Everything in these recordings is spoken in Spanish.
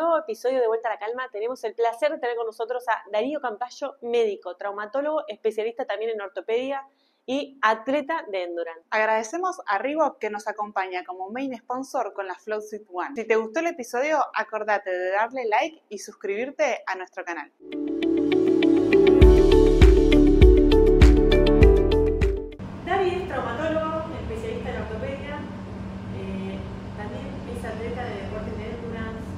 nuevo episodio de Vuelta a la Calma. Tenemos el placer de tener con nosotros a Darío Campayo, médico, traumatólogo, especialista también en ortopedia y atleta de endurance. Agradecemos a Reebok que nos acompaña como main sponsor con la Flow Suite One. Si te gustó el episodio, acordate de darle like y suscribirte a nuestro canal. David es traumatólogo, especialista en ortopedia, también es atleta de deportes de endurance,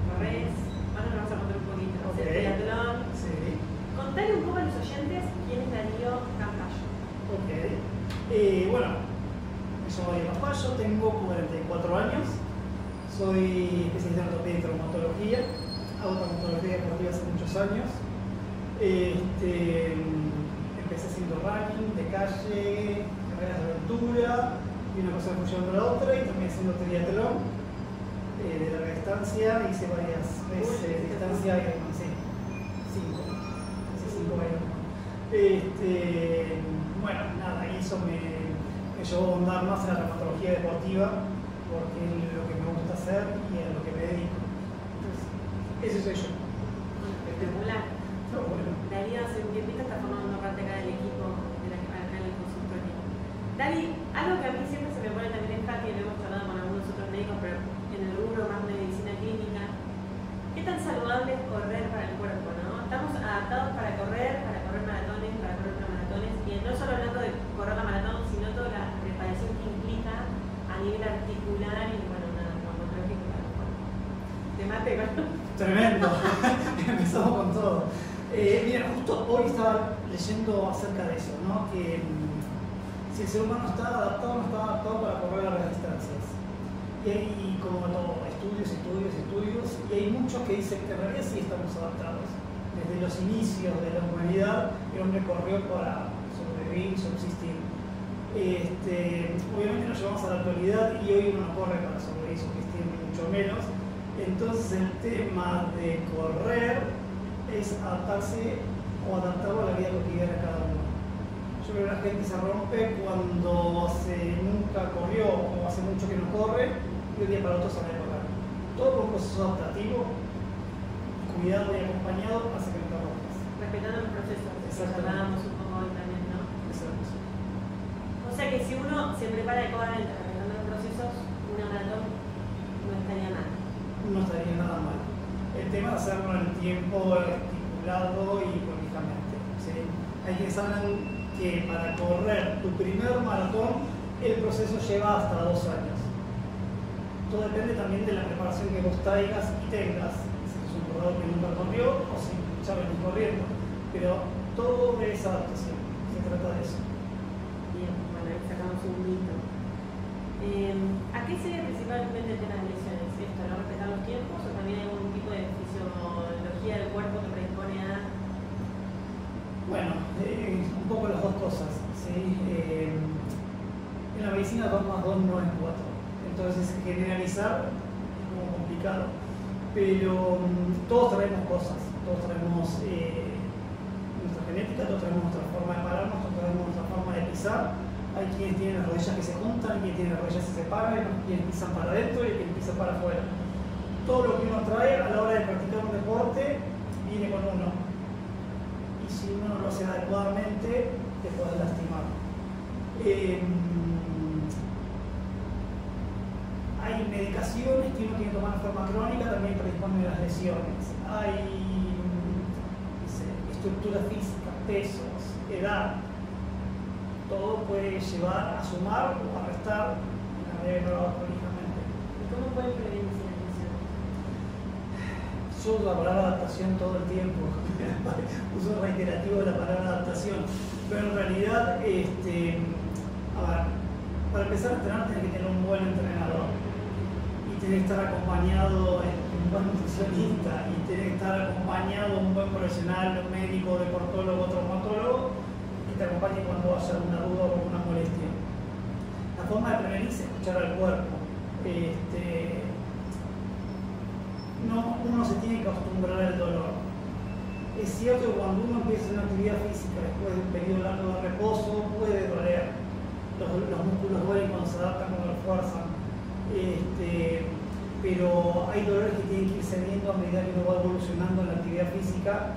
corres, ahora nos vamos a contar un poquito, hacer triatlón. Sí. Contale un poco a los oyentes quién es Darío Campayo. Ok. Bueno, me llamo Darío Campayo, tengo 44 años, soy especialista en ortopedia y traumatología, hago traumatología deportiva hace muchos años. Empecé haciendo running de calle, carreras de aventura, y una cosa fue llevando a la otra, y también haciendo triatlón de larga distancia, hice varias veces de distancia, sí, 5 Ironman. Bueno, nada, y eso me llevó a ahondar más en la traumatología deportiva, porque es lo que me gusta hacer y a lo que me dedico. Entonces, ese soy yo. Espectacular. Pero bueno. Darío hace un tiempito está formando parte acá del equipo de la acá en el consultorio. Darí, algo que a mí siempre se me pone también en jaque, lo hemos charlado con algunos otros médicos, pero en el rubro más de medicina clínica, ¿qué tan saludable es correr para el cuerpo, no? Estamos adaptados para correr maratones, para correr ultramaratones, y no solo hablando de correr la maratón, sino toda la preparación que implica a nivel articular y, bueno, nada, traumatológico para el cuerpo. Te mate, ¿no? Tremendo. Empezamos con todo. Mira, justo hoy estaba leyendo acerca de eso, ¿no? Que si el ser humano está adaptado, no está adaptado para correr largas distancias. Y hay, como todo, estudios, y hay muchos que dicen que en realidad sí estamos adaptados. Desde los inicios de la humanidad, el hombre corrió para sobrevivir, subsistir. Obviamente nos llevamos a la actualidad y hoy uno no corre para sobrevivir, subsistir, ni mucho menos. Entonces el tema de correr es adaptarse o adaptarlo a la vida cotidiana de cada uno. Yo creo que la gente se rompe cuando nunca corrió o hace mucho que no corre y de un día para otro sale a correr. Todo un proceso adaptativo, cuidado y acompañado, hace que no te rompas. Respetando los procesos, Exactamente. hablábamos un poco hoy también, ¿no? Exacto. O sea que si uno se prepara adecuadamente respetando los procesos, una maratón no estaría mal. No estaría nada mal. El tema es hacerlo en el tiempo estipulado y prolijamente, ¿sí? Hay quienes hablan que para correr tu primer maratón el proceso lleva hasta 2 años. Todo depende también de la preparación que vos traigas y tengas. Si es un corredor que nunca corrió o si ya venís corriendo. Pero todo es adaptación, se trata de eso. Bien, bueno, ahí sacamos un mito. ¿A qué se debe principalmente el tema de lesiones? ¿Esto, no respetar los tiempos o también hay algún tipo de fisiología del cuerpo que predispone a...? Bueno, un poco las dos cosas, ¿sí? En la medicina 2 más 2 no es 4, entonces generalizar es como complicado, pero todos traemos cosas, todos traemos nuestra genética, todos traemos nuestra forma de pararnos, todos traemos nuestra forma de pisar. Hay quienes tienen las rodillas que se juntan, quienes tienen las rodillas que se separan, quienes pisan para adentro y quienes pisan para afuera. Todo lo que uno trae a la hora de practicar un deporte viene con uno. Y si uno no lo hace adecuadamente, te puedes lastimar. Hay medicaciones que uno tiene que tomar de forma crónica, también predisponen a las lesiones. Hay estructura física, pesos, edad. Todo puede llevar a sumar o a restar en la medida que no lo hagas prolijamente. ¿Y cómo pueden prevenirse las lesiones? Yo uso la palabra adaptación todo el tiempo, uso reiterativo de la palabra adaptación, pero en realidad, a ver, para empezar a entrenar tenés que tener un buen entrenador y tenés que estar acompañado de un buen nutricionista y tenés que estar acompañado de un buen profesional, un médico, deportólogo, traumatólogo, que te acompañe cuando haya alguna duda o alguna molestia. La forma de prevenir es escuchar al cuerpo. Uno se tiene que acostumbrar al dolor. Es cierto que cuando uno empieza una actividad física después de un periodo largo de reposo puede doler. Los músculos duelen cuando se adaptan, cuando lo fuerzan. pero hay dolores que tienen que ir cediendo a medida que uno va evolucionando en la actividad física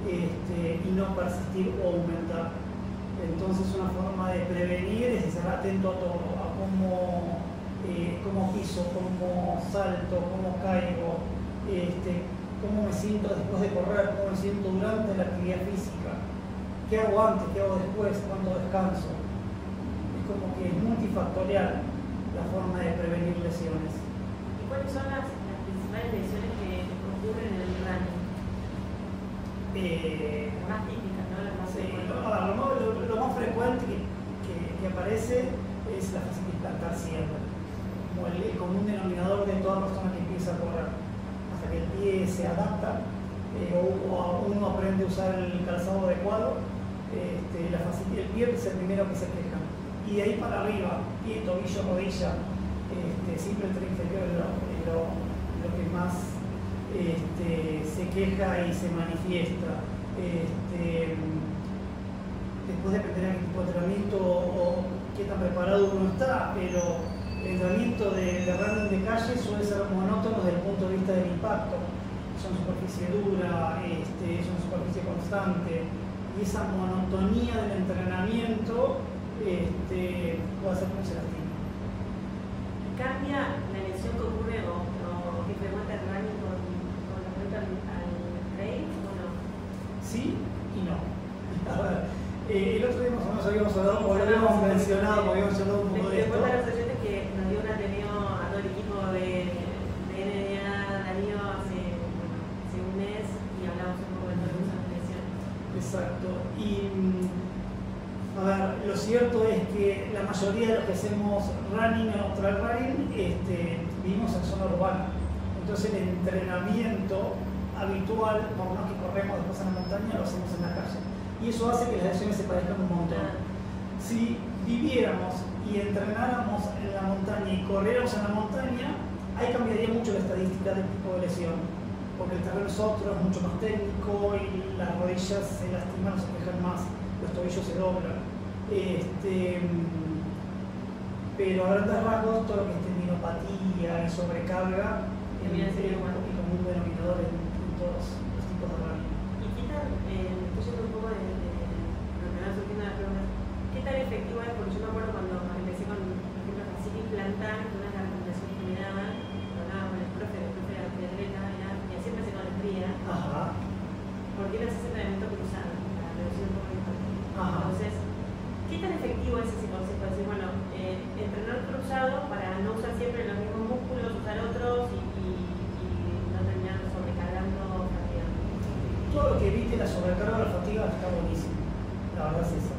y no persistir o aumentar. Entonces una forma de prevenir es estar atento a todo, a cómo piso, cómo salto, cómo caigo, cómo me siento después de correr, cómo me siento durante la actividad física, qué hago antes, qué hago después, cuándo descanso. Es como que es multifactorial la forma de prevenir lesiones. ¿Y cuáles son las principales lesiones que ocurren en el running? Las más típicas, ¿no? Las más Lo más frecuente que aparece es la fascitis plantar ciega, como el común denominador de toda persona que empieza a correr. Hasta que el pie se adapta o uno aprende a usar el calzado adecuado, el pie es el primero que se queja. Y de ahí para arriba, pie, tobillo, rodilla, siempre el tren inferior es lo que más se queja y se manifiesta. Después dependerá de qué tipo de entrenamiento o qué tan preparado uno está, pero el entrenamiento de running de calle suele ser monótono desde el punto de vista del impacto. Son superficie dura, son superficie constante, y esa monotonía del entrenamiento puede hacer que se lastime. ¿Cambia la lesión que ocurre o que frecuenta el running con respecto al trail o no? Sí y no. A ver, el otro día más o menos habíamos hablado, o lo habíamos mencionado, habíamos hablado un poco de esto. Les a los oyentes que nos dio un ateneo a todo el equipo de NDA Darío hace un mes y hablamos un poco de todo lo que son las lesiones. Exacto. Y a ver, lo cierto es que la mayoría de los que hacemos running o trail running vivimos en zona urbana. Entonces el entrenamiento habitual, por lo menos que corremos después en la montaña, lo hacemos en la calle. Y eso hace que las lesiones se parezcan un montón. Si viviéramos y entrenáramos en la montaña y corriéramos en la montaña, ahí cambiaría mucho la estadística del tipo de lesión. Porque el terreno es otro, es mucho más técnico y las rodillas se lastiman o se quejan más, los tobillos se doblan. Pero a grandes rasgos, todo lo que es tendinopatía y sobrecarga es el común denominador en todos los tipos de running. ¿Y qué tal, estoy yendo un poco de lo que me va surgiendo la pregunta, qué tan efectivo es? Porque yo me acuerdo cuando empecé con, por ejemplo, fascitis plantar, que una de las recomendaciones que me daban, hablaba con el profe de la triatleta, y así empecé con el tría. ¿Por qué no haces entrenamiento cruzado? La reducción un poco de impacto. Entonces, ¿qué tan efectivo es ese concepto? Es decir, bueno, entrenar cruzado para no usar siempre los mismos músculos, usar otros y no terminar sobrecargando fatiga. Todo lo que evite la sobrecarga o la fatiga está buenísimo. La verdad es eso.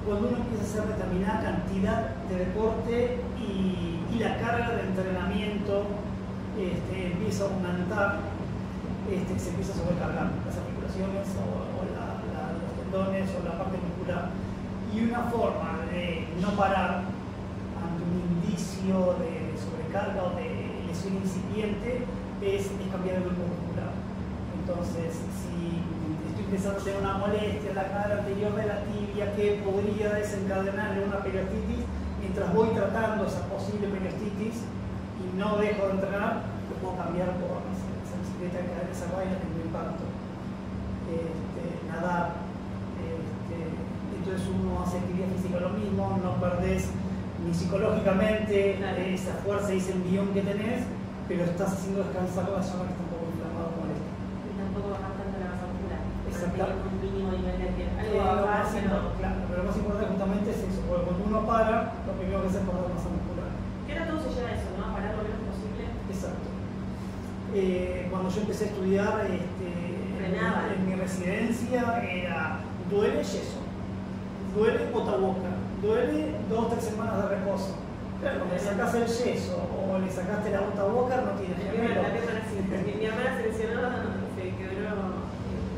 Cuando uno empieza a hacer determinada cantidad de deporte y la carga de entrenamiento empieza a aumentar, se empieza a sobrecargar las articulaciones o los tendones o la parte muscular. Y una forma de no parar ante un indicio de sobrecarga o de lesión incipiente es cambiar el grupo muscular. Entonces, si estoy empezando a tener una molestia en la cadera anterior de la tibia que podría desencadenar una periostitis, mientras voy tratando esa posible periostitis y no dejo de entrenar, lo puedo cambiar por esa bicicleta de cadera cerrada y la tengo impacto. Nadar. Entonces uno hace actividad física lo mismo, no perdés ni psicológicamente esa fuerza y ese envión que tenés, pero estás haciendo descansar la zona que está un poco inflamada como esta. Y tampoco bajar tanto la masa muscular. Exacto. Un mínimo nivel de actividad. Claro, pero lo más importante justamente es eso, porque cuando uno para, lo primero que hace es perder masa muscular. Que ahora todo se lleva a eso, ¿no? A parar lo menos posible. Exacto. Cuando yo empecé a estudiar en mi residencia era duele yeso, duele botaboca, duele 2 o 3 semanas de reposo. Claro, cuando le sacás el yeso o le sacaste la botaboca no tiene gemelo. Mi hermana se lesionó, se quebró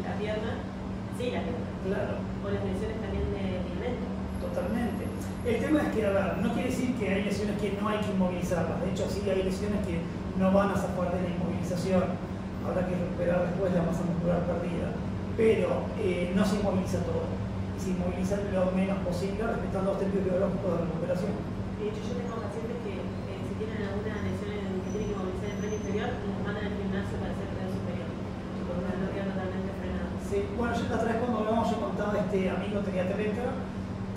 la pierna. Sí, la pierna. Claro. O las lesiones también de ligamento. Totalmente. El tema es que, a ver, no quiere decir que hay lesiones que no hay que inmovilizarlas. De hecho, sí hay lesiones que no van a zafar de la inmovilización. Habrá que recuperar después la masa muscular perdida. Pero no se inmoviliza todo. Se inmoviliza lo menos posible respetando los tiempos biológicos de recuperación. De hecho, yo tengo pacientes que si tienen alguna lesión que tienen que movilizar el tren inferior, los mandan al gimnasio para hacer tren superior. Porque no quedan totalmente frenados. Sí, bueno, yo la otra vez cuando hablamos, yo contaba a este amigo triatleta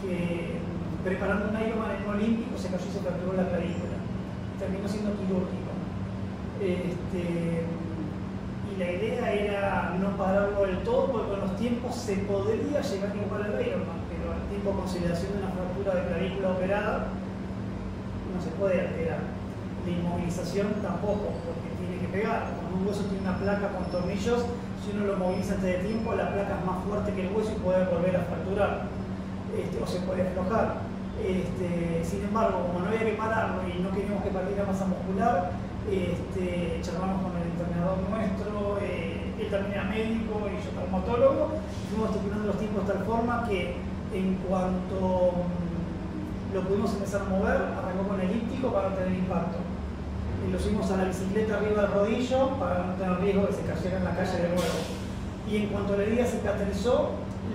que preparando un Ironman en un olímpico se cayó y se fracturó la clavícula. Terminó siendo quirúrgico. Y la idea era no pararlo del todo, porque con los tiempos se podría llegar a igual al Ironman, pero el tiempo de consideración de una fractura de clavícula operada no se puede alterar. La inmovilización tampoco, porque tiene que pegar. Cuando un hueso tiene una placa con tornillos, si uno lo moviliza antes de tiempo, la placa es más fuerte que el hueso y puede volver a fracturar, o se puede aflojar. Sin embargo, como no había que pararlo y no queríamos que perdiera masa muscular, charlamos con el entrenador nuestro, él también era médico y yo traumatólogo, y fuimos estipulando los tiempos de tal forma que en cuanto lo pudimos empezar a mover, arrancó con elíptico para no tener impacto. Y lo subimos a la bicicleta arriba del rodillo para no tener riesgo de que se cayera en la calle de nuevo. Y en cuanto la herida cicatrizó,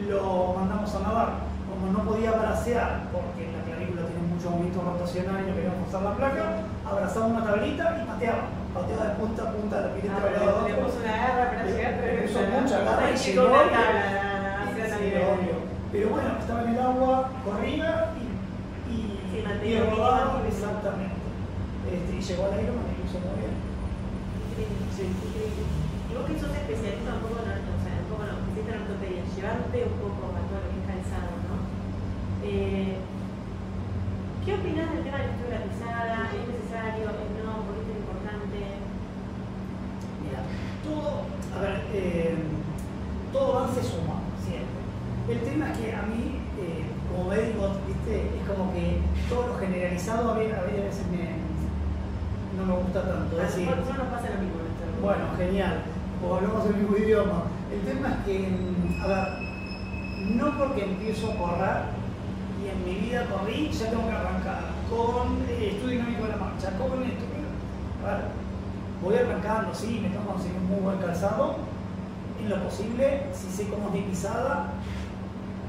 lo mandamos a nadar. Como no podía bracear, porque la clavícula tiene mucho movimiento rotacional y no queríamos forzar la placa, abrazaba una tablita y pateaba de punta a punta la pileta. Le puso una garra para llegar, le puso mucha garra y llegó. Pero bueno, estaba en el agua, corría y rodaba exactamente. Y llegó al Ironman y lo hizo muy bien. Sí. Y vos que sos especialista un poco, especialista en ortopedia, llevarte un poco a todo lo que es calzado, ¿no? ¿Qué opinás del tema de la estructura pisada? ¿Es necesario? ¿Es no? ¿Por qué es importante? Mira, todo avance suma, siempre. El tema es que a mí, como médico, ¿viste? Es como que todo lo generalizado a veces no me gusta tanto. A nosotros nos pasa lo mismo. Bueno, genial, o hablamos el mismo idioma. El tema es que, no porque empiezo a correr y en mi vida corrí, ya tengo que arrancar con estudio dinámico de la marcha, con esto. A ver, voy arrancando, sí, me tengo que conseguir un muy buen calzado, en lo posible, si sé cómo es mi pisada,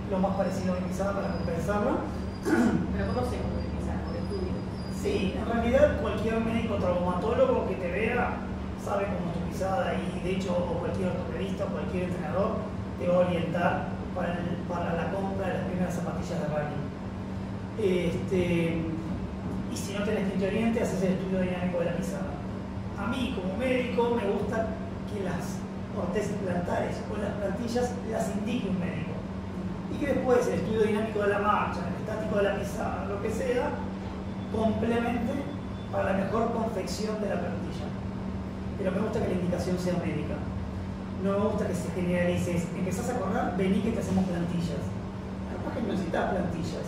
lo más parecido a mi pisada para compensarla. Pero ¿cómo sé cómo es mi pisada? Por estudio. Sí, en realidad cualquier médico traumatólogo que te vea sabe cómo es tu pisada y de hecho cualquier ortopedista o cualquier entrenador te va a orientar para la compra de las primeras zapatillas de running. Y si no tenés quien te oriente, haces el estudio dinámico de la pisada. A mí como médico me gusta que las ortesis plantares o las plantillas las indique un médico y que después el estudio dinámico de la marcha, el estático de la pisada, lo que sea, complemente para la mejor confección de la plantilla. Pero me gusta que la indicación sea médica. No me gusta que se generalice. Empezás a correr, vení que te hacemos plantillas. Capaz que no necesitas plantillas.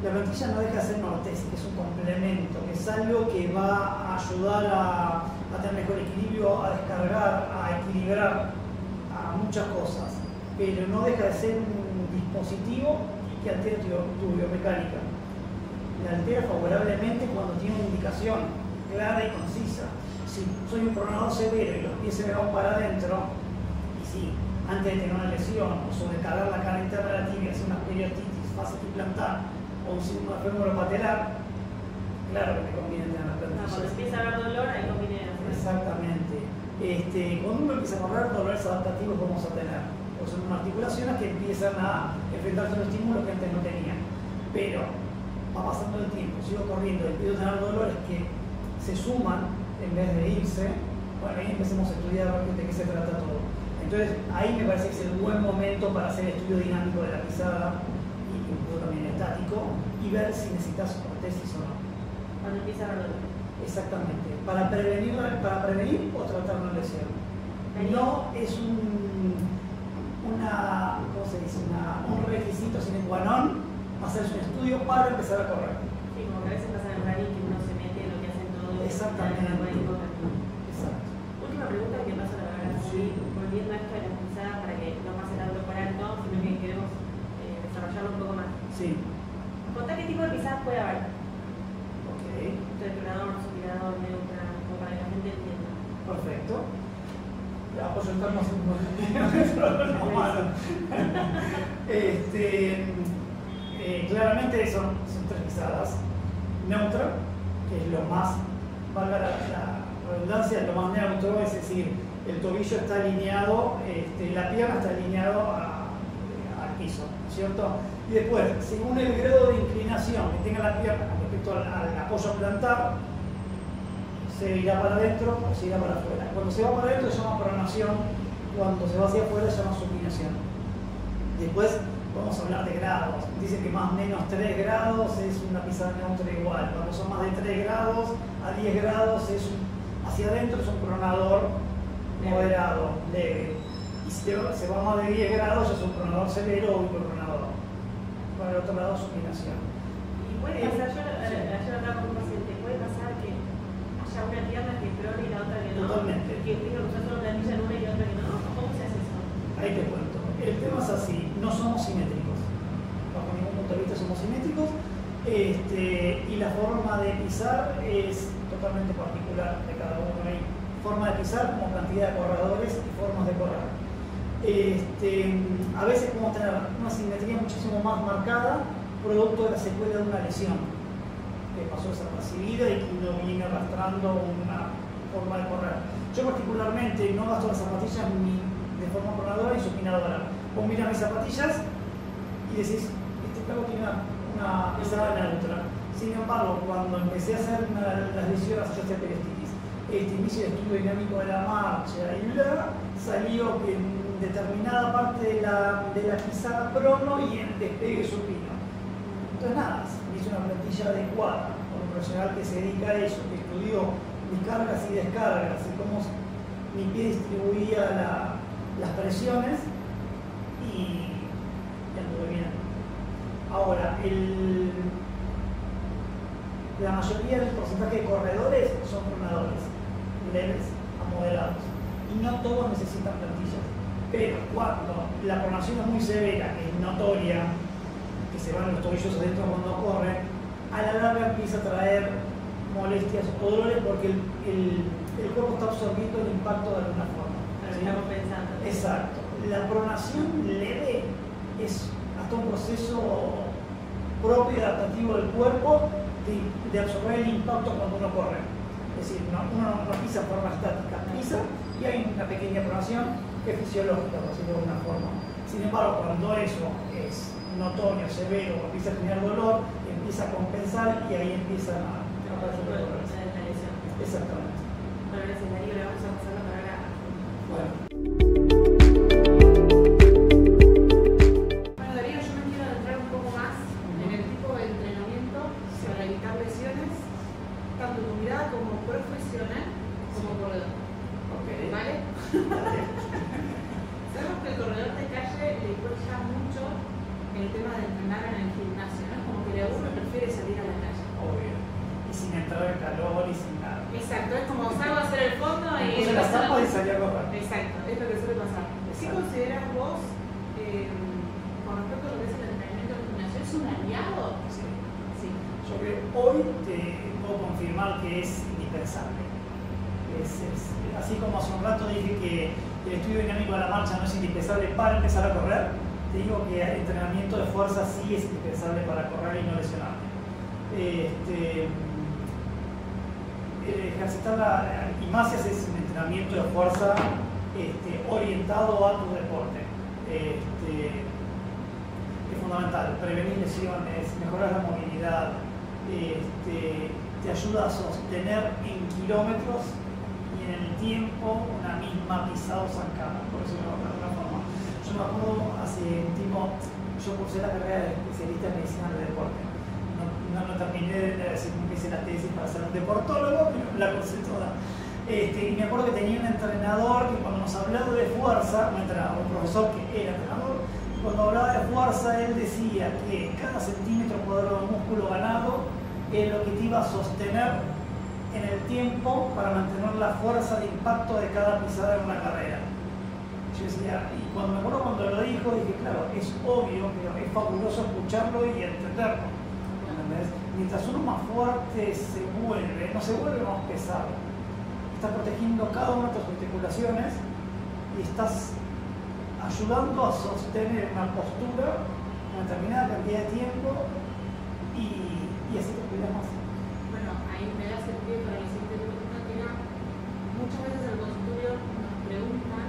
La plantilla no deja de ser una ortesis, que es un complemento, que es algo que va a ayudar a tener mejor equilibrio, a descargar, a equilibrar a muchas cosas. Pero no deja de ser un dispositivo que altera tu biomecánica. La altera favorablemente cuando tiene una indicación clara y concisa. Si soy un pronador severo y los pies se me van para adentro, y sí, antes de tener una lesión o sobrecargar la cara interna de la tibia, hacer una periostitis fácil plantar o un síndrome femoropatelar, claro que me conviene tener las plantillas. Cuando empieza a haber dolor, ahí conviene hacer. Exactamente. Cuando uno empieza a correr, dolores adaptativos vamos a tener. O son unas articulaciones que empiezan a enfrentarse a los estímulos que antes no tenían. Pero va pasando el tiempo, sigo corriendo, empiezo a tener dolores que se suman en vez de irse, bueno, ahí empecemos a estudiar de qué se trata todo. Entonces, ahí me parece que es el buen momento para hacer el estudio dinámico de la pisada y incluso también estático y ver si necesitas ortesis o no. Cuando empieza a haber dolor. Exactamente, para prevenir o tratar una lesión. No es un requisito sine qua non hacerse un estudio para empezar a correr. Sí, como que a veces pasa en el running que uno se mete en lo que hacen todos. Exactamente. Exacto. Última pregunta que paso a la verdad, sí, volviendo a esto de las pisadas para que no pase tanto por alto, sino que queremos desarrollarlo un poco más. Sí. Contá qué tipo de pisadas puede haber. Ok. Triturador, suspirador, neutra, como para que la gente entienda. Perfecto. Ya, pues entramos en un malo. Claramente son tres pisadas. neutra, que es lo más, valga la redundancia, lo más neutro, es decir, el tobillo está alineado, la pierna está alineado al piso, ¿cierto? Y después, según el grado de inclinación que tenga la pierna con respecto al apoyo plantar, se irá para adentro o se irá para afuera. Cuando se va para adentro se llama pronación, cuando se va hacia afuera se llama supinación. Después vamos a hablar de grados. Dice que más o menos 3 grados es una pisada neutra igual. Cuando son más de 3 grados a 10 grados hacia adentro es un pronador moderado, leve. Y si se va más de 10 grados es un pronador severo o hiperpronador. Por el otro lado, supinación. Y puede pasar, yo hablaba con un paciente, puede pasar que haya una pierna que prone y la otra que no. Totalmente. Que tenga que usar solo plantilla en una y otra que no. ¿Cómo se hace eso? Ahí te cuento. El tema es así, no somos simétricos. Bajo ningún punto de vista somos simétricos. Y la forma de pisar es totalmente particular de cada uno. Hay forma de pisar como cantidad de corredores y formas de correr. A veces podemos tener una simetría muchísimo más marcada producto de la secuela de una lesión que pasó desapercibida y que uno viene arrastrando una forma de correr. Yo particularmente no gasto las zapatillas ni de forma pronadora ni supinadora. Vos mirás mis zapatillas y decís, este clavo tiene una pisada neutra. Sin embargo, cuando empecé a hacer las lesiones de osteoperistitis, este inicio de estudio dinámico de la marcha y salió que en determinada parte de la pisada prono y en despegue supino. Entonces nada, hice una plantilla adecuada por un profesional que se dedica a eso, que estudió mis cargas y descargas y cómo mi pie distribuía las presiones y anduve bien. Ahora, la mayoría del porcentaje de corredores son pronadores, leves a moderados, y no todos necesitan plantillas. Pero cuando la pronación es muy severa, que es notoria, que se van los tobillos adentro cuando corren, a la larga empieza a traer molestias o dolores porque el cuerpo está absorbiendo el impacto de alguna forma. Pero estamos pensando. Exacto. La pronación leve es hasta un proceso propio y adaptativo del cuerpo de absorber el impacto cuando uno corre. Es decir, uno no pisa de forma estática, pisa y hay una pequeña pronación que es fisiológica, por decirlo de alguna forma. Sin embargo, cuando eso es notorio, severo, empieza a generar dolor, empieza a compensar y ahí empieza a aparecer los dolores. Exactamente. Bueno, gracias Darío, le vamos a pasar la palabra. Bueno, Darío, yo me quiero adentrar un poco más en el tipo de entrenamiento para evitar lesiones, tanto tu mirada como profesional como corredor. ¿Vale? Sabemos que el corredor de calle le cuesta mucho el tema de entrenar en el gimnasio, ¿no? Como que uno prefiere salir a la calle. obvio. Y sin entrar en calor y sin nada. Exacto, es como salgo a hacer el fondo y... Puse las tapas y salí a correr. Exacto, es lo que suele pasar. ¿Qué consideras vos con respecto a lo que es el entrenamiento del gimnasio? ¿Es un aliado? Sí. Sí. Yo creo que hoy te puedo confirmar que es indispensable. Así como hace un rato dije que el estudio dinámico de la marcha no es indispensable para empezar a correr, te digo que el entrenamiento de fuerza sí es indispensable para correr y no lesionarte. Ejercitar y más si haces un entrenamiento de fuerza orientado a tu deporte. Es fundamental, prevenir lesiones, mejorar la movilidad, te ayuda a sostener en kilómetros y en el tiempo una misma pisada o zancada, por decirlo de alguna forma. Yo me acuerdo hace un tiempo, yo cursé la carrera de especialista en medicina del deporte. No terminé de decir que hice la tesis para ser un deportólogo, pero la cursé toda. Y me acuerdo que tenía un entrenador que cuando nos hablaba de fuerza, un profesor que era entrenador, cuando hablaba de fuerza él decía que cada centímetro cuadrado de músculo ganado es lo que te iba a sostener en el tiempo para mantener la fuerza de impacto de cada pisada en una carrera. Yo decía, y cuando me acuerdo cuando lo dijo, dije, claro, es obvio, pero es fabuloso escucharlo y entenderlo. ¿Entendés? Mientras uno más fuerte se vuelve, no se vuelve más pesado. Estás protegiendo cada una de tus articulaciones y estás ayudando a sostener una postura una determinada cantidad de tiempo y así te cuidas más. bueno, ahí me das el pie para la siguiente pregunta, que era, muchas veces el consultorio nos preguntan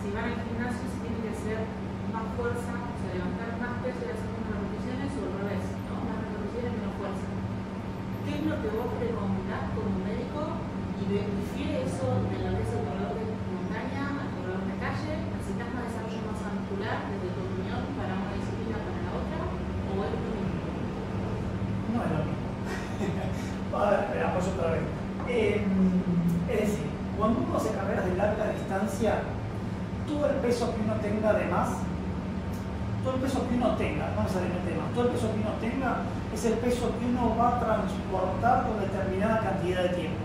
si van al gimnasio si tienen que hacer más fuerza, o sea, levantar más peso y hacer menos repeticiones o al revés, ¿no? Más repeticiones, menos fuerza. ¿Qué es lo que vos recomendás como médico y difiere eso de lo que es el corredor de montaña al corredor de calle? ¿Necesitas más desarrollo de masa muscular desde tu opinión para una disciplina para la otra? ¿O es lo mismo? No es lo mismo. A ver, apoyo otra vez. Es decir, cuando uno hace carreras de larga distancia, todo el peso que uno tenga de más, todo el peso que uno tenga, no necesariamente más, todo el peso que uno tenga es el peso que uno va a transportar con determinada cantidad de tiempo.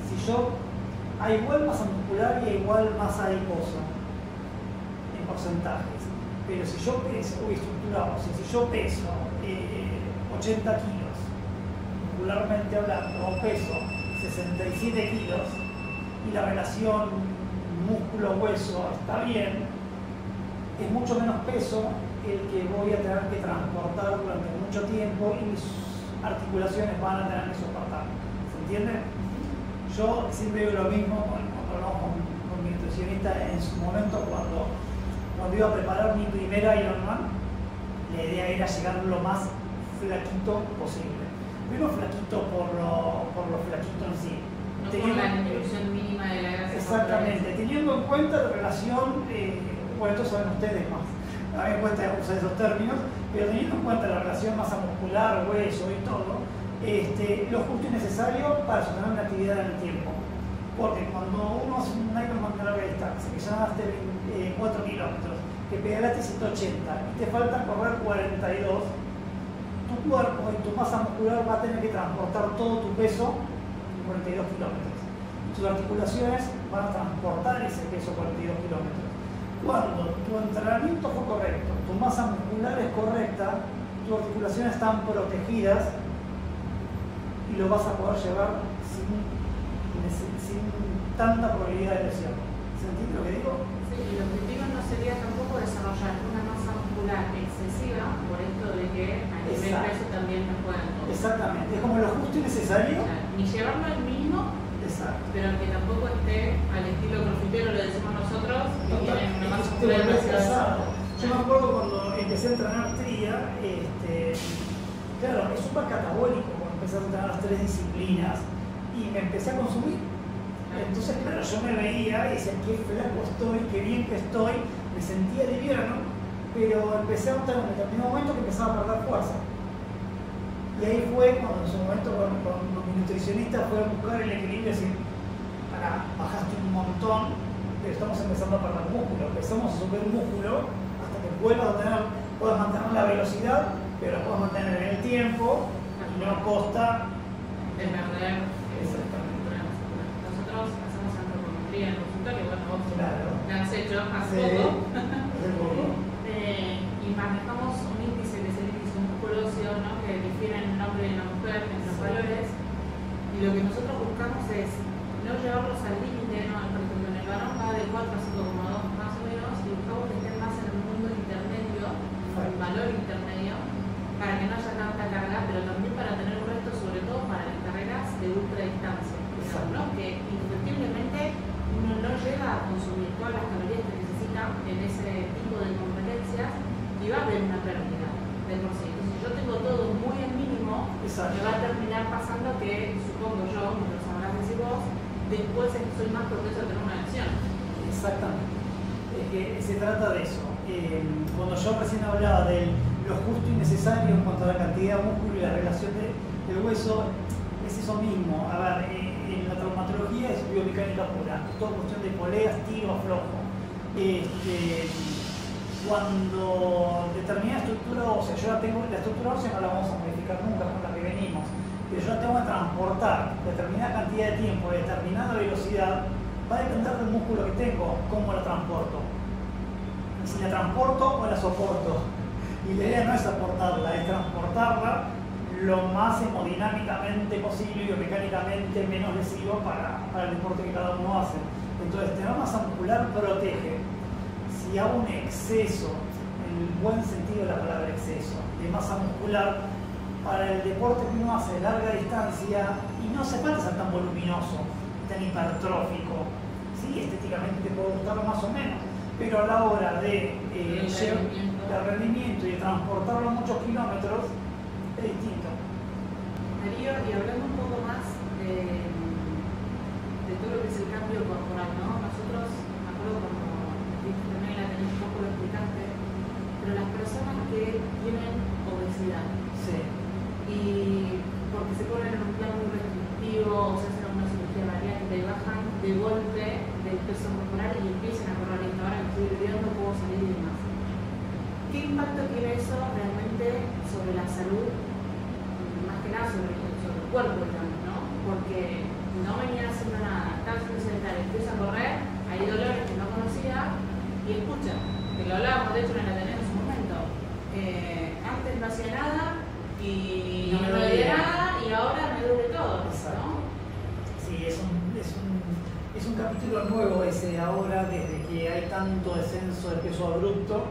Si yo, a igual masa muscular y a igual masa adiposa, en porcentajes, pero si yo peso, estructurado, o sea, si yo peso 80 kilos, muscularmente hablando, o peso 67 kilos, y la relación músculo-hueso está bien, es mucho menos peso el que voy a tener que transportar durante mucho tiempo y mis articulaciones van a tener que soportar. ¿Se entiende? Yo siempre digo lo mismo cuando hablamos con mi nutricionista en su momento cuando iba a preparar mi primera Ironman. La idea era llegar lo más flaquito posible. Primero flaquito por lo flaquito en sí. No por la disminución mínima de la grasa. Exactamente, teniendo en cuenta la relación, bueno, esto saben ustedes más, a mí me cuesta usar esos términos, pero teniendo en cuenta la relación masa muscular, hueso y todo, lo justo y necesario para sostener una actividad en el tiempo. Porque cuando uno hace un Ironman de larga distancia, que ya ganaste 4 kilómetros, que pedalaste 180 y te falta correr 42, tu cuerpo y tu masa muscular va a tener que transportar todo tu peso en 42 kilómetros. Tus articulaciones van a transportar ese peso 42 kilómetros. Cuando tu entrenamiento fue correcto, tu masa muscular es correcta, tus articulaciones están protegidas y lo vas a poder llevar sin tanta probabilidad de lesión. ¿Se entiende lo que digo? Sí, y el objetivo no sería tampoco desarrollar una masa muscular excesiva por esto de que a nivel peso también nos puedan todo. Exactamente, es como lo justo y necesario. O sea, ni llevarlo al mínimo, exacto, pero que tampoco esté al estilo profitero, lo decimos nosotros, que tienen una masa muscular pesado. Yo me acuerdo cuando empecé a entrenar tría, claro, es súper catabólico cuando empecé a entrenar las 3 disciplinas y me empecé a consumir. Entonces, claro, yo me veía y decía, qué flaco estoy, qué bien que estoy, me sentía liviano, pero empecé a notar en un determinado momento que empezaba a perder fuerza. Y ahí fue cuando en su momento con mi nutricionista fue a buscar el equilibrio y decir, para, bajaste un montón, pero estamos empezando a perder músculo, empezamos a subir músculo hasta que puedas mantener la velocidad, pero la puedas mantener en el tiempo y no costa de perder. Exactamente. Nosotros hacemos antropometría en el consultorio, bueno, vos claro. la has hecho hace poco. Y manejamos un índice que es el índice musculoso, ¿no? Que difiere en el hombre y en la mujer, en los valores. Y lo que nosotros buscamos es no llevarlos al límite, ¿no? Por ejemplo, en el varón va de 4 a 5,2 más o menos, y buscamos que estén más en el mundo intermedio, en el valor intermedio, para que no haya tanta carga, pero también para tener un resto, sobre todo para las carreras de ultra distancia. ¿No? Que indefectiblemente uno no llega a consumir todas las calorías que necesita en ese tipo de competencias y va a haber una pérdida de por sí. Entonces, si yo tengo todo muy en mínimo, me va a terminar pasando que, supongo yo, me lo sabrás decir vos, después soy más propenso a tener una lesión. Exactamente. Es que se trata de eso. Cuando yo recién hablaba de lo justo y necesario en cuanto a la cantidad de músculo y la relación del hueso, es eso mismo. A ver, en la traumatología es biomecánica pura, es toda cuestión de poleas, tiro, aflojo. Cuando determinada estructura ósea, yo la tengo, la estructura ósea no la vamos a modificar nunca con la que venimos, pero yo la tengo que transportar determinada cantidad de tiempo, a determinada velocidad, va a depender del músculo que tengo, cómo la transporto. Y si la transporto o la soporto. Y la idea no es soportarla, es transportarla lo más hemodinámicamente posible y biomecánicamente menos lesivo para el deporte que cada uno hace. Entonces, tener masa muscular protege. Si hago un exceso, en el buen sentido de la palabra exceso, de masa muscular, para el deporte que uno hace de larga distancia, y no hace falta ser tan voluminoso, tan hipertrófico, sí, estéticamente te puede gustar más o menos, pero a la hora de rendimiento y de transportarlo muchos kilómetros, es distinto. Darío, y hablando un poco más de todo lo que es el cambio corporal, ¿no? Nosotros, me acuerdo como también la tenés un poco lo explicaste, pero las personas que tienen obesidad, sí, y porque se ponen en un plan muy restrictivo o se hacen una cirugía variante y bajan de golpe del peso corporal y empiezan a correr y ahora me estoy olvidando puedo salir y demás. ¿Qué impacto tiene eso realmente sobre la salud? Más que nada sobre el cuerpo, digamos, ¿no? Porque no venía haciendo nada, estaba haciendo sedentario, empieza a correr, hay dolores que no conocía y escucha, que lo hablábamos de hecho en el Ateneo en su momento. Antes no hacía nada y no me dolía nada y ahora me duele todo, ¿no? Sí, es un capítulo nuevo ese ahora, desde que hay tanto descenso de peso abrupto,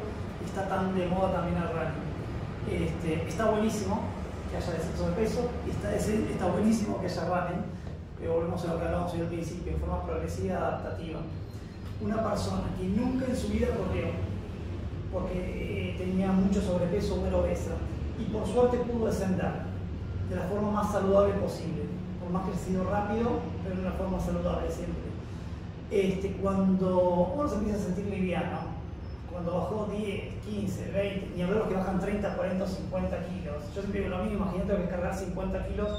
está tan de moda también el running. Está buenísimo que haya descenso de peso, está buenísimo que haya running, pero volvemos a lo que hablábamos hoy al principio, en forma progresiva y adaptativa. Una persona que nunca en su vida corrió, porque tenía mucho sobrepeso o era obesa, y por suerte pudo descender de la forma más saludable posible, por más crecido rápido, pero de una forma saludable siempre. Cuando uno se empieza a sentir liviano, cuando bajó 10, 15, 20, ni hablar los que bajan 30, 40 o 50 kilos. Yo siempre digo lo mismo, imagínate que es cargar 50 kilos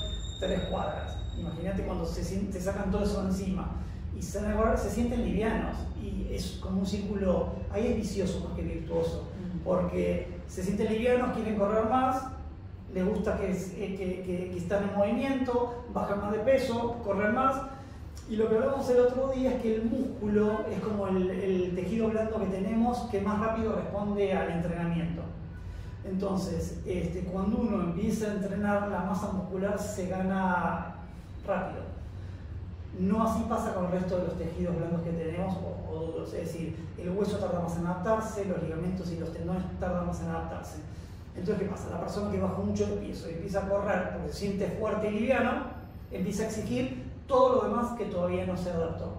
3 cuadras. Imagínate cuando se sacan todo eso encima y se sienten livianos, y es como un círculo, ahí es vicioso más que virtuoso, porque se sienten livianos, quieren correr más, les gusta que están en movimiento, bajan más de peso, corren más. Y lo que hablamos el otro día es que el músculo es como el tejido blando que tenemos que más rápido responde al entrenamiento. Entonces, cuando uno empieza a entrenar, la masa muscular se gana rápido. No así pasa con el resto de los tejidos blandos que tenemos o duros. Es decir, el hueso tarda más en adaptarse, los ligamentos y los tendones tardan más en adaptarse. Entonces, ¿qué pasa? La persona que baja mucho de peso y empieza a correr porque se siente fuerte y liviano, empieza a exigir todo lo demás que todavía no se adaptó.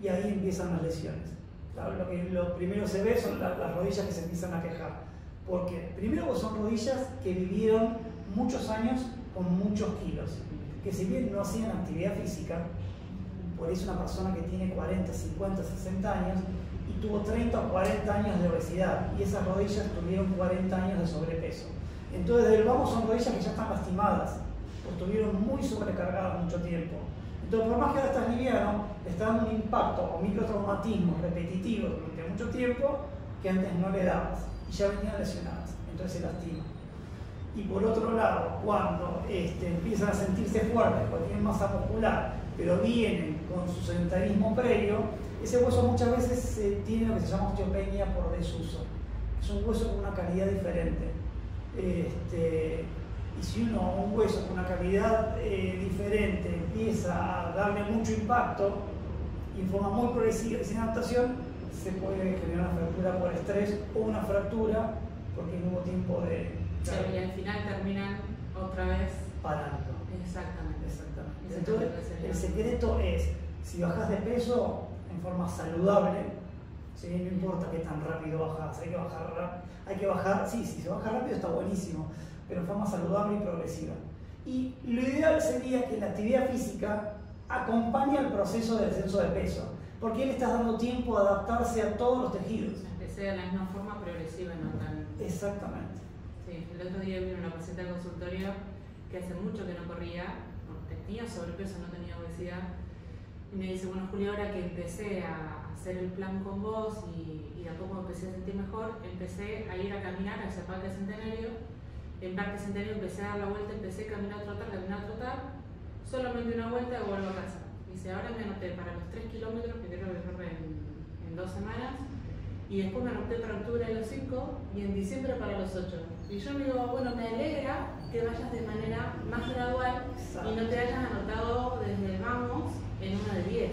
Y ahí empiezan las lesiones. Lo primero se ve son las rodillas que se empiezan a quejar. Porque primero son rodillas que vivieron muchos años con muchos kilos, que si bien no hacían actividad física, por eso una persona que tiene 40, 50, 60 años y tuvo 30 o 40 años de obesidad, y esas rodillas tuvieron 40 años de sobrepeso. Entonces del vamos son rodillas que ya están lastimadas, pues estuvieron muy sobrecargadas mucho tiempo. Entonces, por más que ahora estás liviano, le está dando un impacto o microtraumatismos repetitivos durante mucho tiempo que antes no le dabas y ya venían lesionadas, entonces se lastima. Y por otro lado, cuando empiezan a sentirse fuertes, cuando tienen masa muscular, pero vienen con su sedentarismo previo, ese hueso muchas veces tiene lo que se llama osteopenia por desuso. Es un hueso con una calidad diferente. Y si un hueso con una calidad diferente empieza a darle mucho impacto y en forma muy progresiva y sin adaptación, se puede generar una fractura por estrés o una fractura porque no hubo tiempo de... Claro, y al final terminan otra vez parando. Exactamente. Entonces, el secreto es, si bajas de peso en forma saludable, ¿sí? No importa qué tan rápido bajas, hay que bajar, sí, si se baja rápido está buenísimo, pero en forma saludable y progresiva. Y lo ideal sería que la actividad física acompañe el proceso de descenso de peso, porque le estás dando tiempo a adaptarse a todos los tejidos. Que sea de la misma forma progresiva, no tan... Exactamente. Sí, el otro día vino una paciente al consultorio que hace mucho que no corría, tenía sobrepeso, no tenía obesidad, y me dice, bueno Julio, ahora que empecé a hacer el plan con vos y a poco me empecé a sentir mejor, empecé a ir a caminar hacia Parque Centenario. En Parque Centenario empecé a dar la vuelta, empecé a caminar a trotar, solamente una vuelta y vuelvo a casa. Dice, ahora me anoté para los 3 kilómetros, que creo que corre en 2 semanas, y después me anoté para octubre de los 5 y en diciembre para los 8. Y yo me digo, bueno, me alegra que vayas de manera más gradual. Exacto. Y no te hayas anotado desde el vamos en una de 10,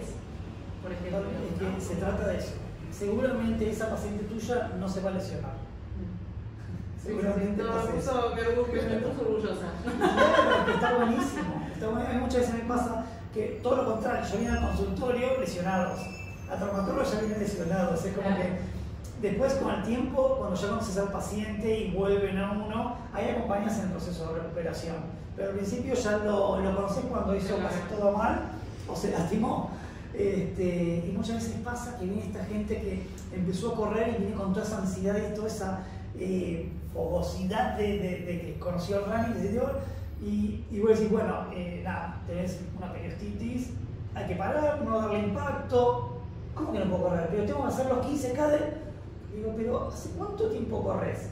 por ejemplo. Es que se trata de eso. Seguramente esa paciente tuya no se va a lesionar. Seguramente me puso orgullosa. Está buenísimo. A mí muchas veces me pasa que todo lo contrario, yo vine al consultorio lesionados, a traumatólogos ya vienen lesionados, es como que después con el tiempo, cuando ya conoces al paciente y vuelven a uno, ahí acompañas en el proceso de recuperación, pero al principio ya lo conoces cuando hizo casi todo mal o se lastimó. Y muchas veces pasa que viene esta gente que empezó a correr y viene con toda esa ansiedad y toda esa fogosidad de que conoció el running y vos decís, bueno, nada, tenés una periostitis, hay que parar, no darle impacto. ¿Cómo que no puedo correr? Pero tengo que hacer los 15K Digo, pero ¿hace cuánto tiempo corres?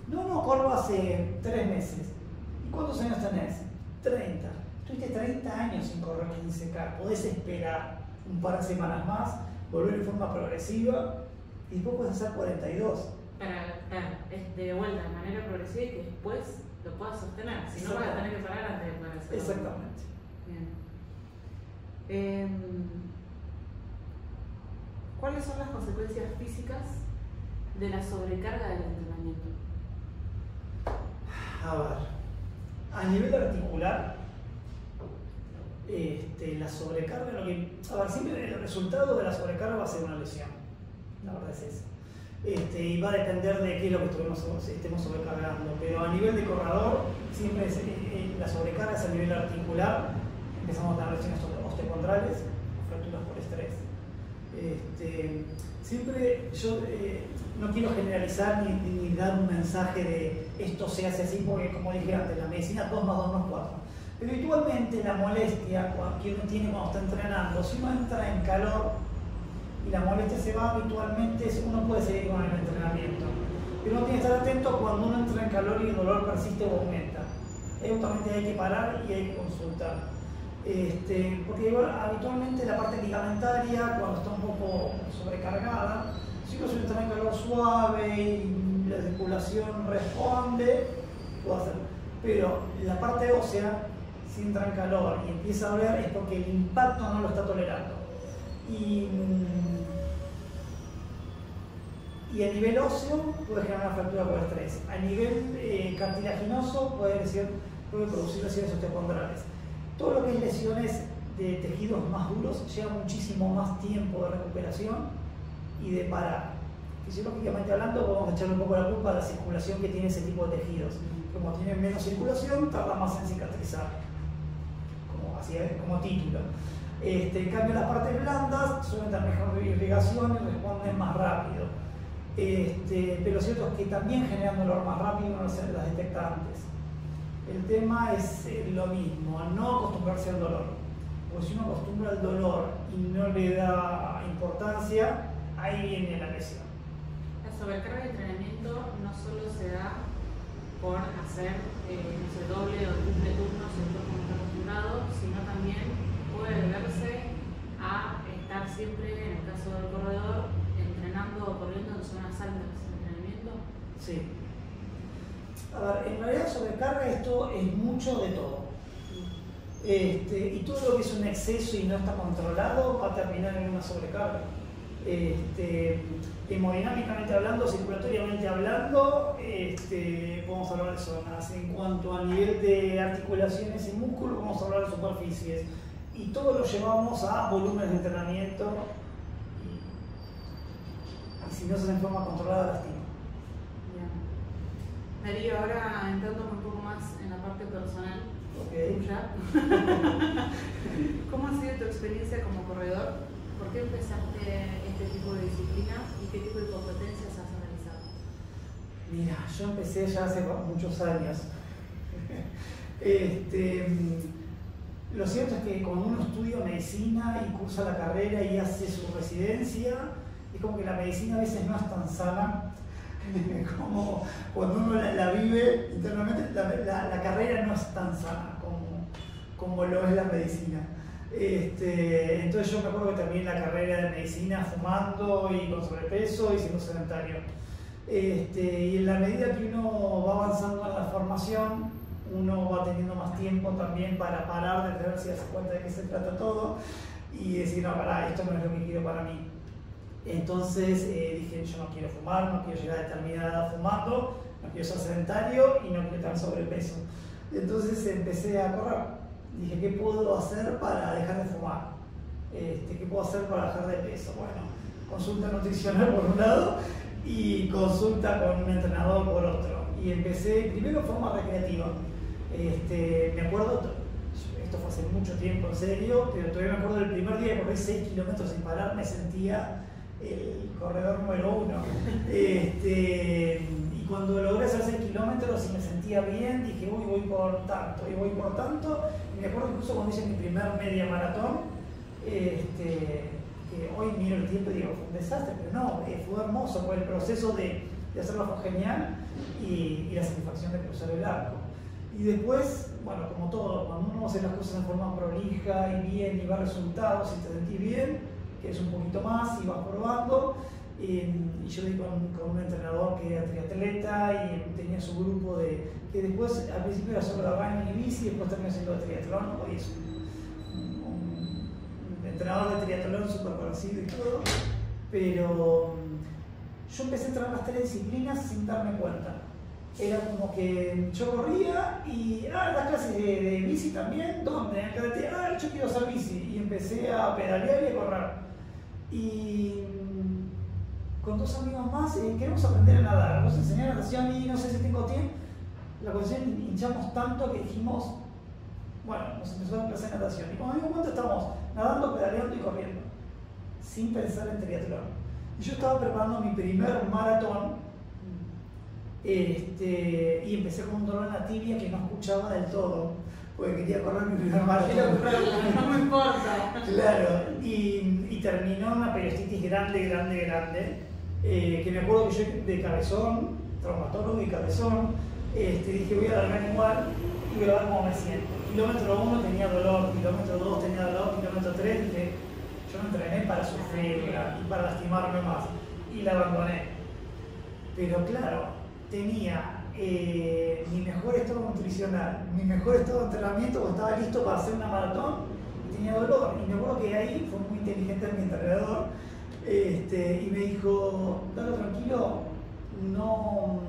No, corro hace 3 meses. ¿Y cuántos años tenés? 30. Tuviste 30 años sin correr 15K. Podés esperar un par de semanas más, volver en forma progresiva y después puedes hacer 42. Es de vuelta de manera progresiva y que después lo puedas sostener. Si no, vas a tener que parar antes de poder hacerlo. Exactamente. Bien. ¿Cuáles son las consecuencias físicas de la sobrecarga del entrenamiento? A ver, a nivel articular, la sobrecarga, siempre el resultado de la sobrecarga va a ser una lesión. La verdad es eso. Y va a depender de qué es lo que estemos sobrecargando. Pero a nivel de corredor, siempre la sobrecarga es a nivel articular. Empezamos a tener lesiones osteocondrales, fracturas por estrés. Siempre yo no quiero generalizar ni dar un mensaje de esto se hace así, porque como dije antes, la medicina 2 más 2 no es 4. Pero habitualmente la molestia que uno tiene cuando está entrenando, si uno entra en calor y la molestia se va, habitualmente uno puede seguir con el entrenamiento. Pero uno tiene que estar atento cuando uno entra en calor y el dolor persiste o aumenta. Justamente hay que parar y hay que consultar. Porque habitualmente la parte ligamentaria, cuando está un poco sobrecargada, si uno suele estar en calor suave y la circulación responde, puede hacer. Pero la parte ósea, si entra en calor y empieza a doler, es porque el impacto no lo está tolerando. Y a nivel óseo puede generar una fractura por estrés. A nivel cartilaginoso puede producir lesiones osteocondrales. Todo lo que es lesiones de tejidos más duros lleva muchísimo más tiempo de recuperación y de parar. Fisiológicamente hablando, podemos echarle un poco la culpa a la circulación que tiene ese tipo de tejidos. Como tienen menos circulación, tarda más en cicatrizar, como título. En cambio, las partes blandas suelen tener mejor irrigación y responden más rápido. Pero lo cierto es que también generan dolor más rápido uno las detecta antes. El tema es lo mismo, a no acostumbrarse al dolor. Porque si uno acostumbra al dolor y no le da importancia, ahí viene la lesión. La sobrecarga de entrenamiento no solo se da por hacer doble o triple turnos en todo como está acostumbrado, sino también puede deberse a estar siempre, en el caso del corredor, entrenando o corriendo en zonas altas de entrenamiento. Sí. A ver, en realidad sobrecarga esto es mucho de todo. Y todo lo que es un exceso y no está controlado va a terminar en una sobrecarga. Hemodinámicamente hablando, circulatoriamente hablando, podemos hablar de zonas. En cuanto a nivel de articulaciones y músculos, vamos a hablar de superficies. Y todo lo llevamos a volúmenes de entrenamiento. Y si no se hace en forma controlada, lastima. Darío, ahora entrando un poco más en la parte personal tuya, ¿cómo ha sido tu experiencia como corredor? ¿Por qué empezaste este tipo de disciplina y qué tipo de competencias has realizado? Mira, yo empecé ya hace muchos años. Lo cierto es que cuando uno estudia medicina y cursa la carrera y hace su residencia, es como que la medicina a veces no es tan sana. Como cuando uno la vive internamente, la carrera no es tan sana como lo es la medicina. Entonces yo me acuerdo que terminé la carrera de medicina fumando y con sobrepeso y siendo sedentario. Y en la medida que uno va avanzando en la formación, uno va teniendo más tiempo también para parar, detenerse y darse cuenta de qué se trata todo y decir, no, pará, esto no es lo que quiero para mí. Entonces dije, yo no quiero fumar, no quiero llegar a determinada edad fumando, no quiero ser sedentario y no quiero estar sobrepeso. Entonces empecé a correr. Dije, ¿qué puedo hacer para dejar de fumar? ¿Qué puedo hacer para dejar de peso? Bueno, consulta nutricional por un lado y consulta con un entrenador por otro. Y empecé primero de forma recreativa. Me acuerdo, esto fue hace mucho tiempo, en serio, pero todavía me acuerdo del primer día que corrí 6 kilómetros sin parar, me sentía el corredor número 1. Y cuando logré hacer 6 kilómetros y me sentía bien, dije, uy, voy por tanto, y voy por tanto. Y me acuerdo incluso cuando hice mi primer media maratón, que hoy miro el tiempo y digo, fue un desastre, pero no, fue hermoso, fue el proceso de hacerlo fue genial y la satisfacción de cruzar el arco. Y después, bueno, como todo, cuando uno hace las cosas de forma prolija y bien y va resultados y te sentís bien, que es un poquito más y vas probando. Y yo di con un entrenador que era triatleta y tenía su grupo que después al principio era solo la running y bici y después terminó siendo de triatlón. Hoy es un entrenador de triatlón súper conocido y todo, pero yo empecé a entrenar las 3 disciplinas sin darme cuenta. Era como que yo corría y las clases de bici también, ¿dónde? En carretera, yo quiero hacer bici y empecé a pedalear y a correr. Y con 2 amigos más queremos aprender a nadar, nos enseñar natación y no sé si tengo tiempo. La cuestión hinchamos tanto que dijimos, bueno, nos empezó a dar clase de natación. Y cuando me digo cuánto estábamos nadando, pedaleando y corriendo, sin pensar en triatlón. Y yo estaba preparando mi primer maratón. Y empecé con un dolor en la tibia que no escuchaba del todo, porque quería correr mi primer maratón. No me importa. Claro, y terminó una periostitis grande, que me acuerdo que yo de cabezón, traumatólogo y cabezón, dije voy a largar igual y voy a ver cómo me siento. Kilómetro 1 tenía dolor, kilómetro 2 tenía dolor, kilómetro 3 dije, yo no entrené para sufrirla y para lastimarme más, y la abandoné. Pero claro, tenía mi mejor estado nutricional, mi mejor estado de entrenamiento, cuando estaba listo para hacer una maratón y tenía dolor. Y me acuerdo que ahí fue muy inteligente mi entrenador y me dijo, dale tranquilo, no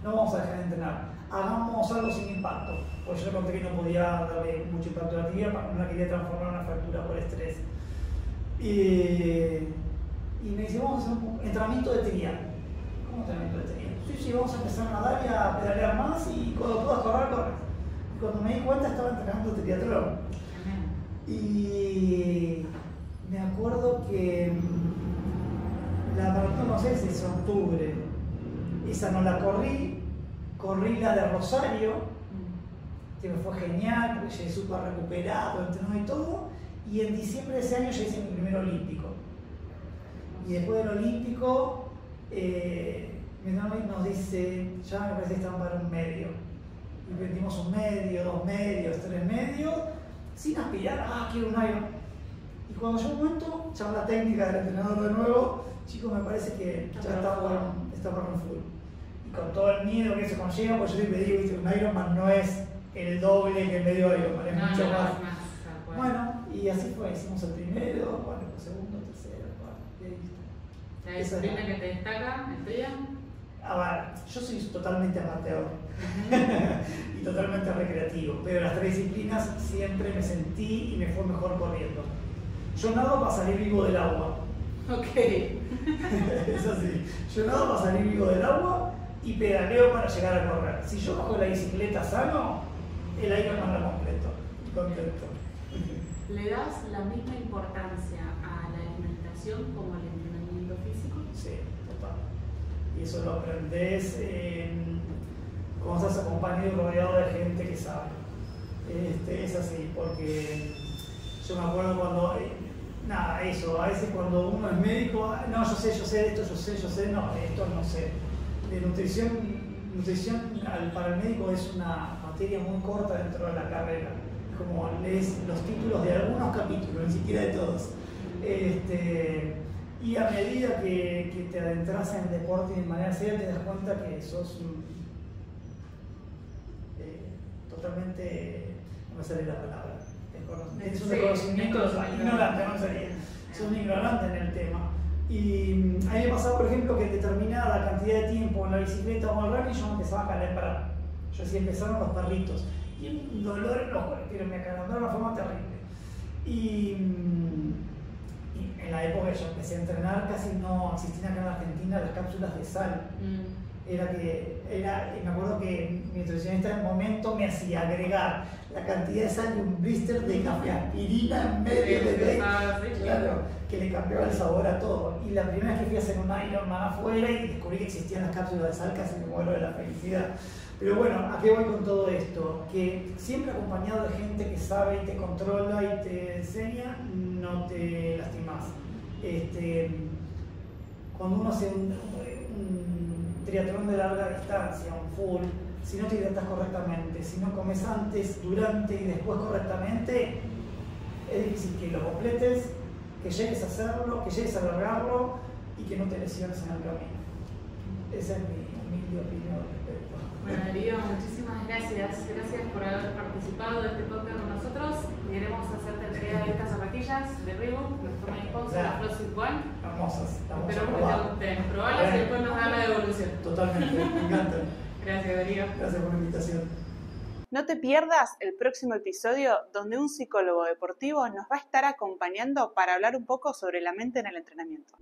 vamos a dejar de entrenar, hagamos algo sin impacto. Pues yo le conté que no podía darle mucho impacto a la tibia, no la quería transformar en una fractura por estrés. Y me dice, vamos a hacer un entrenamiento de trial. ¿Cómo entrenamiento de trial? Sí, vamos a empezar a nadar y a pedalear más y cuando puedas correr, corres. Y cuando me di cuenta estaba entrenando triatlón. Y me acuerdo que la maratón, no sé si es octubre, esa no la corrí la de Rosario, que me fue genial porque llegué súper recuperado, entrenó y todo. Y en diciembre de ese año ya hice mi primer olímpico. Y después del olímpico, nos dice, ya me parece que estaban para un medio. Y vendimos un medio, 2 medios, 3 medios, sin aspirar, quiero un Iron. Y cuando llegó un momento, ya la técnica del entrenador de nuevo, chicos, me parece que ya está para un full. Y con todo el miedo que eso conlleva, pues yo siempre digo, ¿viste? Un Ironman no es el doble que el medio Ironman, es mucho más. Bueno, y así fue, hicimos el primero, bueno, el segundo, tercero, cuarto, y ahí está. ¿La disciplina que te destaca, Estrella? A ver, yo soy totalmente amateur y totalmente recreativo, pero las 3 disciplinas siempre me sentí y me fue mejor corriendo. Yo nado para salir vivo del agua. Ok. Es así. Yo nado para salir vivo del agua y pedaleo para llegar a correr. Si yo bajo la bicicleta sano, el Ironman lo completo. Contento. ¿Le das la misma importancia a la alimentación como al entrenamiento físico? Sí, total. Y eso lo aprendes cuando estás acompañado y rodeado de gente que sabe. Es así, porque yo me acuerdo cuando, a veces cuando uno es médico, no, yo sé esto, yo sé, no, esto no sé. De nutrición para el médico es una materia muy corta dentro de la carrera. Como lees los títulos de algunos capítulos, ni siquiera de todos. Y a medida que te adentras en el deporte de manera seria, te das cuenta que sos totalmente, no me sale la palabra, es un desconocimiento ignorante, no sería. Sos un ignorante en el tema. Y a mí me pasaba, por ejemplo, que en determinada cantidad de tiempo en la bicicleta o en el running yo me empezaba a calentar. Yo decía, empezaron los perritos. Y un dolor en los cuerpos, pero me acalambraba de una forma terrible. Y en la época que yo empecé a entrenar, casi no existían acá en Argentina las cápsulas de sal. Me acuerdo que mi nutricionista en el momento me hacía agregar la cantidad de sal de un blister de café aspirina en medio de claro, que le cambiaba el sabor a todo. Y la primera vez que fui a hacer un Ironman afuera y descubrí que existían las cápsulas de sal, casi me muero de la felicidad. Pero bueno, ¿a qué voy con todo esto? Que siempre acompañado de gente que sabe y te controla y te enseña, no te lastimas. Cuando uno hace un triatlón de larga distancia, un full, si no te hidratas correctamente, si no comes antes, durante y después correctamente, es difícil que lo completes, que llegues a hacerlo, que llegues a lograrlo y que no te lesiones en el camino. Esa es mi humilde opinión al respecto. Bueno, Darío, muchísimas gracias. Gracias por haber participado de este podcast con nosotros. Queremos hacerte entrega de estas zapatillas de Reebok, los Tommy Sponsor, la CrossFit One. Hermosas. Espero que te gusten. Probalas y después nos da la devolución. Totalmente, me encantan. Gracias, Darío. Gracias por la invitación. No te pierdas el próximo episodio donde un psicólogo deportivo nos va a estar acompañando para hablar un poco sobre la mente en el entrenamiento.